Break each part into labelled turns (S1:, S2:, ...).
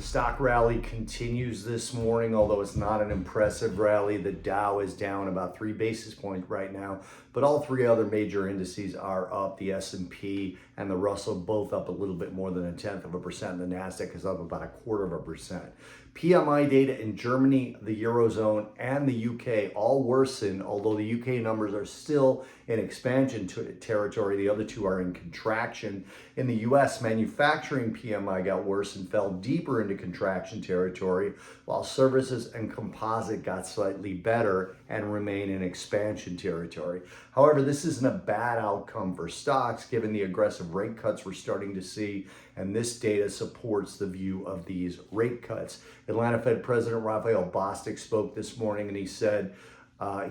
S1: Stock rally continues this morning, although it's not an impressive rally. The Dow is down about 3 basis points right now, but all three other major indices are up. The S&P and the Russell both up a little bit more than 0.1%. The Nasdaq is up about 0.25%. PMI data in Germany, the Eurozone, and the UK all worsened, although the UK numbers are still in expansion territory. The other two are in contraction. In the US, manufacturing PMI got worse and fell deeper into contraction territory, while services and composite got slightly better and remain in expansion territory. However, this isn't a bad outcome for stocks given the aggressive rate cuts we're starting to see, and this data supports the view of these rate cuts. Atlanta Fed President Raphael Bostic spoke this morning, and he said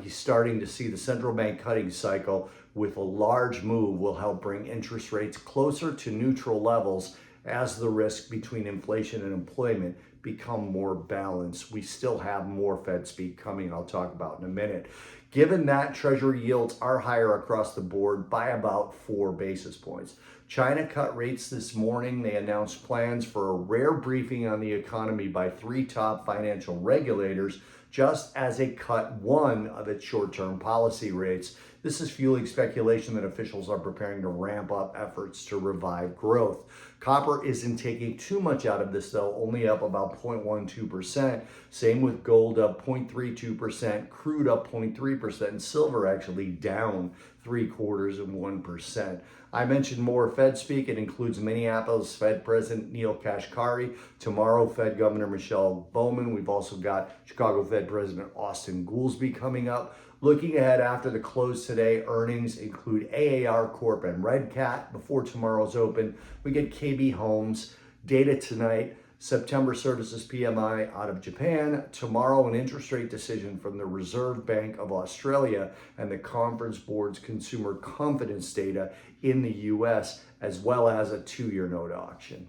S1: he's starting to see the central bank cutting cycle with a large move will help bring interest rates closer to neutral levels as the risk between inflation and employment become more balanced. We still have more Fed speak coming, I'll talk about in a minute. Given that, Treasury yields are higher across the board by about 4 basis points. China cut rates this morning. They announced plans for a rare briefing on the economy by 3 top financial regulators, just as it cut one of its short-term policy rates. This is fueling speculation that officials are preparing to ramp up efforts to revive growth. Copper isn't taking too much out of this though, only up about 0.12%. Same with gold, up 0.32%, crude up 0.3%, and silver actually down 0.75%. I mentioned more Fed speak. It includes Minneapolis Fed President Neil Kashkari, tomorrow Fed Governor Michelle Bowman. We've also got Chicago Fed President Austin Goolsbee coming up. Looking ahead after the close today, earnings include AAR Corp and Red Cat. Before tomorrow's open, we get KB Homes. Data tonight, September services PMI out of Japan. Tomorrow, an interest rate decision from the Reserve Bank of Australia and the Conference Board's consumer confidence data in the US, as well as a 2-year note auction.